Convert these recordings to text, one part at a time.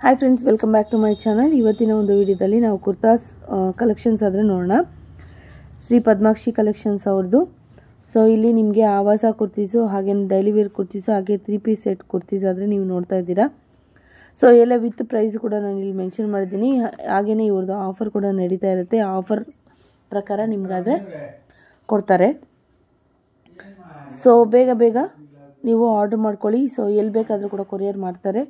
Hi friends, welcome back to my channel. ಇವತ್ತಿನ ಒಂದು ವಿಡಿಯೋದಲ್ಲಿ ನಾವು ಕುರ್ತಾಸ್ ಕಲೆಕ್ಷನ್ಸ್ ಆದರೆ ನೋಡೋಣ. ಶ್ರೀ ಪದ್ಮಾಕ್ಷಿ ಕಲೆಕ್ಷನ್ಸ್ ಅವ್ರದ್ದು. ಸೊ ಇಲ್ಲಿ ನಿಮಗೆ ಆವಾಸ ಕುರ್ತೀಸು, ಹಾಗೆ ಡೈಲಿ ವೇರ್ ಕುರ್ತೀಸು, ಹಾಗೆ 3 ಪೀಸ್ ಸೆಟ್ ಕುರ್ತೀಸ್ ಆದರೆ ನೀವು ನೋಡ್ತಾ ಇದ್ದೀರಾ. ಸೊ ಎಲ್ಲ ವಿತ್ ಪ್ರೈಸ್ ಕೂಡ ನಾನು ಇಲ್ಲಿ ಮೆನ್ಷನ್ ಮಾಡಿದ್ದೀನಿ. ಹಾಗೆಯೇ ಇವ್ರದ್ದು ಆಫರ್ ಕೂಡ ನಡೀತಾ ಇರುತ್ತೆ. ಆಫರ್ ಪ್ರಕಾರ ನಿಮಗಾದರೆ ಕೊಡ್ತಾರೆ. ಸೊ ಬೇಗ ನೀವು ಆರ್ಡರ್ ಮಾಡ್ಕೊಳ್ಳಿ. ಸೊ ಎಲ್ಲಿ ಬೇಕಾದರೂ ಕೂಡ ಕೊರಿಯರ್ ಮಾಡ್ತಾರೆ.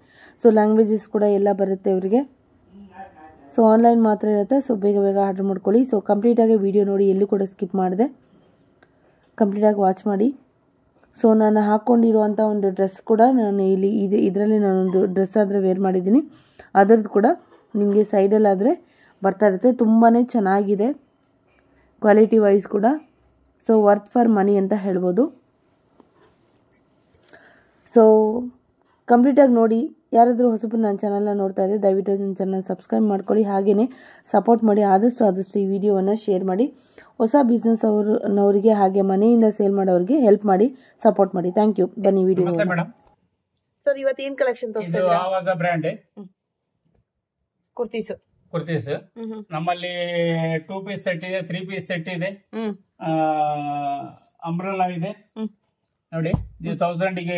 ಸೊ ಲ್ಯಾಂಗ್ವೇಜಸ್ ಕೂಡ ಎಲ್ಲ ಬರುತ್ತೆ ಅವರಿಗೆ. ಸೊ ಆನ್ಲೈನ್ ಮಾತ್ರ ಇರುತ್ತೆ. ಸೊ ಬೇಗ ಆರ್ಡರ್ ಮಾಡ್ಕೊಳ್ಳಿ. ಸೊ ಕಂಪ್ಲೀಟಾಗಿ ವಿಡಿಯೋ ನೋಡಿ, ಎಲ್ಲೂ ಕೂಡ ಸ್ಕಿಪ್ ಮಾಡಿದೆ, ಕಂಪ್ಲೀಟಾಗಿ ವಾಚ್ ಮಾಡಿ. ಸೊ ನಾನು ಹಾಕ್ಕೊಂಡಿರುವಂಥ ಒಂದು ಡ್ರೆಸ್ ಕೂಡ ನಾನು ಇಲ್ಲಿ ಇದರಲ್ಲಿ ನಾನೊಂದು ಡ್ರೆಸ್ ಆದರೆ ವೇರ್ ಮಾಡಿದ್ದೀನಿ. ಅದರದ್ದು ಕೂಡ ನಿಮಗೆ ಸೈಡಲ್ಲಾದರೆ ಬರ್ತಾ ಇರುತ್ತೆ. ತುಂಬಾ ಚೆನ್ನಾಗಿದೆ ಕ್ವಾಲಿಟಿ ವೈಸ್ ಕೂಡ. ಸೊ ವರ್ತ್ ಫಾರ್ ಮನಿ ಅಂತ ಹೇಳ್ಬೋದು. ಸೊ ಕಂಪ್ಲೀಟಾಗಿ ನೋಡಿ. ಯಾರಾದರೂ ಹೊಸಬರು ನನ್ನ ಚಾನಲ್ನ ನೋಡ್ತಾ ಇದ್ದರೆ ದಯವಿಟ್ಟು ನನ್ನ ಚಾನಲ್ ಸಬ್ಸ್ಕ್ರೈಬ್ ಮಾಡ್ಕೊಳ್ಳಿ. ಹಾಗೆಯೇ ಸಪೋರ್ಟ್ ಮಾಡಿ. ಆದಷ್ಟು ಈ ವಿಡಿಯೋವನ್ನು ಶೇರ್ ಮಾಡಿ. ಹೊಸ ಬಿಸ್ನೆಸ್ ಅವರಿಗೆ ಹಾಗೆ ಮನೆಯಿಂದ ಸೇಲ್ ಮಾಡೋರಿಗೆ ಹೆಲ್ಪ್ ಮಾಡಿ, ಸಪೋರ್ಟ್ ಮಾಡಿ. Thank you. ಬನ್ನಿ ವಿಡಿಯೋ. ಸರ್ ಇವತ್ತು ಏನು ಕಲೆಕ್ಷನ್ ತೋರಿಸ್ತಾ ಬ್ರ್ಯಾಂಡ್ ಕುರ್ತೀಸು ನಮ್ಮಲ್ಲಿ 2 ಪೀಸ್ ಸೆಟ್ ಇದೆ, 3 ಪೀಸ್ ಸೆಟ್ ಇದೆ, ಅಂಬ್ರೆಲಾ ಇದೆ ನೋಡಿ. 1000 ಗೆ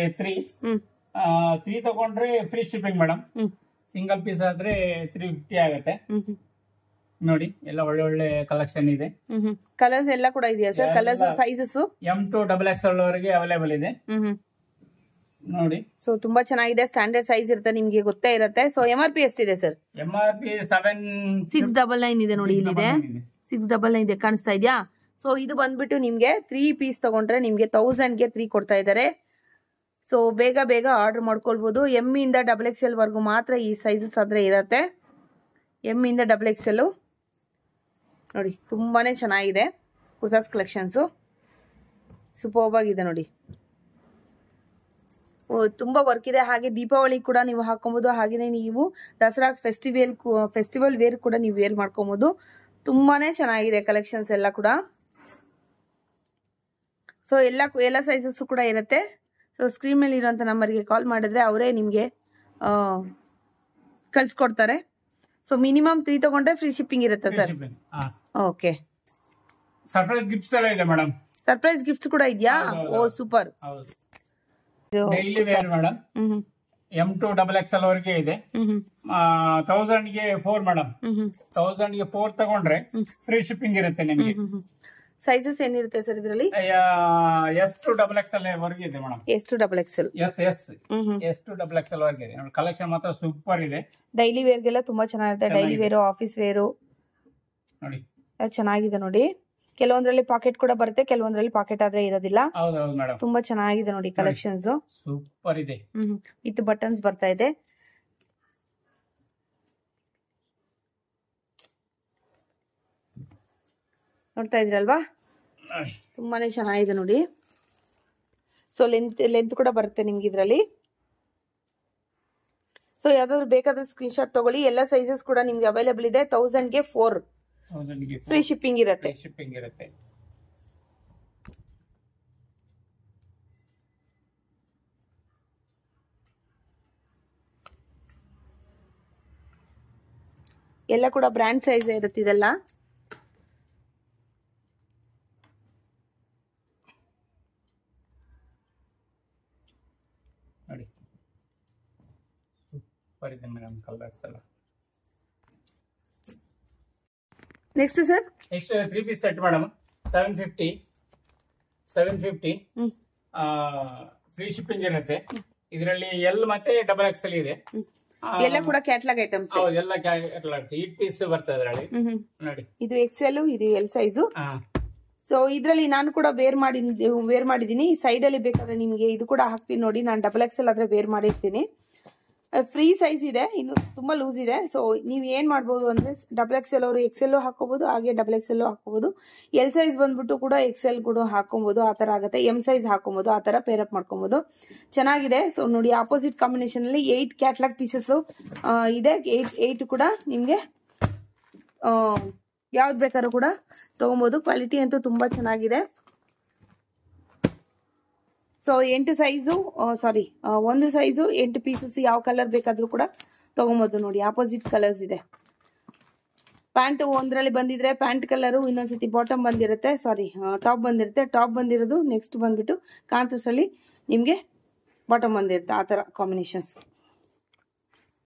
3 ತಗೊಂಡ್ರೆ free shipping madam. Single piece ಆದ್ರೆ 350 ಆಗುತ್ತೆ ನೋಡಿ. ಎಲ್ಲ ಒಳ್ಳೆ ಕಲೆಕ್ಷನ್ ಇದೆ. ಕಲರ್ಸ್ ಎಲ್ಲ ಕೂಡ ಇದೆಯಾ sir? Colours sizes M to XXL ವರೆಗೆ ಅವೈಲೇಬಲ್ ಇದೆ ನೋಡಿ. ಸೊ ತುಂಬಾ ಚೆನ್ನಾಗಿದೆ. ಸ್ಟ್ಯಾಂಡರ್ಡ್ ಸೈಜ್ ಇರುತ್ತೆ, ನಿಮ್ಗೆ ಗೊತ್ತೇ ಇರುತ್ತೆ. ಸೊ MRP ಎಷ್ಟಿದೆ ಸರ್? MRP 699 ಇದೆ ನೋಡಿ. ಇಲ್ಲಿದೆ 699 ಇದೆ, ಕಾಣಿಸ್ತಾ ಇದೆಯಾ? ಸೊ ಇದು ಬಂದ್ಬಿಟ್ಟು ನಿಮ್ಗೆ 3 ಪೀಸ್ ತಗೊಂಡ್ರೆ ನಿಮ್ಗೆ 1000 ಗೆ 3 ಕೊಡ್ತಾ ಇದ್ದಾರೆ. ಸೊ ಬೇಗ ಆರ್ಡರ್ ಮಾಡ್ಕೊಳ್ಬಹುದು. M ಇಂದ XXL ವರೆಗೂ ಮಾತ್ರ ಈ ಸೈಜಸ್ ಆದ್ರೆ ಇರತ್ತೆ. M ಇಂದ XXL ನೋಡಿ. ತುಂಬಾನೇ ಚೆನ್ನಾಗಿದೆ ಕುರ್ತಾಸ್ ಕಲೆಕ್ಷನ್ಸ್. ಸೂಪರ್ಬ್ ಆಗಿದೆ ನೋಡಿ. ತುಂಬಾ ವರ್ಕ್ ಇದೆ. ಹಾಗೆ ದೀಪಾವಳಿ ಕೂಡ ನೀವು ಹಾಕೊಬಹುದು. ಹಾಗೇನೆ ನೀವು ದಸರಾ ಫೆಸ್ಟಿವಲ್ ವೇರ್ ಕೂಡ ನೀವು ವೇರ್ ಮಾಡ್ಕೊಬಹುದು. ತುಂಬಾನೇ ಚೆನ್ನಾಗಿದೆ ಕಲೆಕ್ಷನ್ಸ್ ಎಲ್ಲ ಕೂಡ. ಸೊ ಎಲ್ಲ ಸೈಜಸ್ ಕೂಡ ಇರುತ್ತೆ. ಸೊ ಸ್ಕ್ರೀನ್ ಮೇಲೆ ಇರುವಂತ ನಂಬರ್ಗೆ ಕಾಲ್ ಮಾಡಿದ್ರೆ ಅವರೇ ನಿಮಗೆ ಕಳ್ಸಿಕೊಡ್ತಾರೆ. ಸೊ ಮಿನಿಮಮ್ 3 ತಗೊಂಡ್ರೆ ಫ್ರೀ ಶಿಪ್ಪಿಂಗ್ ಇರುತ್ತೆ ಸರ್. ಓಕೆ. ಸರ್ಪ್ರೈಸ್ ಗಿಫ್ಟ್ಸ್ ಎಲ್ಲ ಇದೆ ಮೇಡಮ್. ಸರ್ಪ್ರೈಸ್ ಗಿಫ್ಟ್ಸ್ ಕೂಡ ಇದೆಯಾ? Oh super. Daily wear madam. M to XXL ವರೆಗೆ ಇದೆ. 1000 ಗೆ 4 ಮೇಡಮ್. 1000 ಗೆ 4 ತಗೊಂಡ್ರೆ ಫ್ರೀ ಶಿಪ್ಪಿಂಗ್ ಇರುತ್ತೆ ನಿಮಗೆ. ಸೈಜಸ್ ಏನಿರುತ್ತೆ ಸರ್ ಇದರಲ್ಲಿ? S to XXL ವರೆಗೆ ಇದೆ madam. S to XXL. S to XXL ವರೆಗೆ ಇದೆ. ಕಲೆಕ್ಷನ್ ಮಾತ್ರ ಸೂಪರ್ ಇದೆ. ಡೈಲಿ ವೇರ್ಗೆಲ್ಲ ತುಂಬಾ ಚೆನ್ನಾಗಿರುತ್ತೆ. ಡೈಲಿ ವೇರು, ಆಫೀಸ್ ವೇರು ನೋಡಿ ಚೆನ್ನಾಗಿದೆ ನೋಡಿ. ಕೆಲವೊಂದ್ರಲ್ಲಿ ಪಾಕೆಟ್ ಕೂಡ ಬರುತ್ತೆ, ಕೆಲವೊಂದ್ರಲ್ಲಿ ಪಾಕೆಟ್ ಆದ್ರೆ ಇರೋದಿಲ್ಲ. ಹೌದೌದು ಮೇಡಮ್. ತುಂಬಾ ಚೆನ್ನಾಗಿದೆ ನೋಡಿ ಕಲೆಕ್ಷನ್ಸ್. ಸೂಪರ್ ಇದೆ. ವಿತ್ ಬಟನ್ಸ್ ಬರ್ತಾ ಇದೆ. ನೋಡ್ತಾ ಇದ್ರಲ್ವಾ? ತುಂಬಾನೇ ಚೆನ್ನಾಗಿದೆ ನೋಡಿ. ಸೊ ಲೆಂತ್ ಕೂಡ ಬರುತ್ತೆ ನಿಮ್ಗೆ ಇದರಲ್ಲಿ. ಸೊ ಯಾವ್ದಾದ್ರು ಬೇಕಾದ್ರೆ ಸ್ಕ್ರೀನ್ ಶಾಟ್ ತಗೊಳ್ಳಿ. ಎಲ್ಲ ಸೈಜಸ್ ಕೂಡ ನಿಮ್ಗೆ ಅವೈಲೇಬಲ್ ಇದೆ. 1000 ಗೆ 4 ಫ್ರೀ ಶಿಪ್ಪಿಂಗ್ ಇರುತ್ತೆ. ಎಲ್ಲ ಕೂಡ ಬ್ರ್ಯಾಂಡ್ ಸೈಜ್ ಇರುತ್ತೆ ಇದೆಲ್ಲ. ನೋಡಿ ಸೂಪರ್ ಇದೆ ಮೇಡಮ್ ಕಲರ್ಸ್ ಎಲ್ಲ. Next sir? Next 3 piece set madam. 750 free shipping ಇರುತ್ತೆ. ಇದರಲ್ಲಿ L ಮತ್ತೆ XXL ಇದೆ. ಎಲ್ಲ ಕೂಡ ಕ್ಯಾಟಲಾಗ್ ಐಟಮ್ಸ್. ಎಲ್ಲ ಕ್ಯಾಟಲಾಗ್ 8 ಪೀಸ್ ಬರ್ತದೆ ಅದರಲ್ಲಿ ನೋಡಿ. ಇದು XL, ಇದು L ಸೈಜ್. ಸೊ ಇದ್ರಲ್ಲಿ ನಾನು ಕೂಡ ವೇರ್ ಮಾಡಿದೀನಿ. ಸೈಡ್ ಅಲ್ಲಿ ಬೇಕಾದ್ರೆ ನಿಮ್ಗೆ ಇದು ಕೂಡ ಹಾಕ್ತೀನಿ ನೋಡಿ. ನಾನು XXL ಆದ್ರೆ ವೇರ್ ಮಾಡಿರ್ತೀನಿ. ಫ್ರೀ ಸೈಜ್ ಇದೆ, ಇನ್ನು ತುಂಬಾ ಲೂಸ್ ಇದೆ. ಸೊ ನೀವು ಏನ್ ಮಾಡ್ಬೋದು ಅಂದ್ರೆ XXL ಅವರು XL ಹಾಕೋಬಹುದು, ಹಾಗೆ XXL ಹಾಕೋಬಹುದು. L ಸೈಜ್ ಬಂದ್ಬಿಟ್ಟು ಕೂಡ XL ಕೂಡ ಹಾಕೊಬಹುದು. ಆ ತರ ಆಗುತ್ತೆ. M ಸೈಜ್ ಹಾಕೊಬಹುದು. ಆ ತರ ಪೇರ್ ಅಪ್ ಮಾಡ್ಕೊಬಹುದು. ಚೆನ್ನಾಗಿದೆ. ಸೊ ನೋಡಿ, ಆಪೋಸಿಟ್ ಕಾಂಬಿನೇಷನ್ ಅಲ್ಲಿ 8 ಕ್ಯಾಟಲಾಗ್ ಪೀಸಸ್ ಇದೆ. 8 ಕೂಡ ನಿಮ್ಗೆ ಯಾವ್ದು ಬೇಕಾದ್ರೂ ಕೂಡ ತಗೊಬಹುದು. ಕ್ವಾಲಿಟಿ ಅಂತೂ ತುಂಬಾ ಚೆನ್ನಾಗಿದೆ. ಸೊ 8 ಸೈಜು ಒಂದು ಸೈಜು 8 ಪೀಸಸ್ ಯಾವ ಕಲರ್ ಬೇಕಾದ್ರೂ ಕೂಡ ತೊಗೊಬೋದು ನೋಡಿ. ಆಪೋಸಿಟ್ ಕಲರ್ಸ್ ಇದೆ. ಪ್ಯಾಂಟ್ ಒಂದರಲ್ಲಿ ಬಂದಿದ್ರೆ ಪ್ಯಾಂಟ್ ಕಲರು, ಇನ್ನೊಂದ್ಸತಿ ಬಾಟಮ್ ಬಂದಿರುತ್ತೆ, ಸಾರಿ ಟಾಪ್ ಬಂದಿರುತ್ತೆ. ಟಾಪ್ ಬಂದಿರೋದು ನೆಕ್ಸ್ಟ್ ಬಂದ್ಬಿಟ್ಟು ಕಾಂಟ್ರಾಸ್ಟ್ ಅಲ್ಲಿ ನಿಮಗೆ ಬಾಟಮ್ ಬಂದಿರುತ್ತೆ. ಆ ಥರ ಕಾಂಬಿನೇಷನ್ಸ್.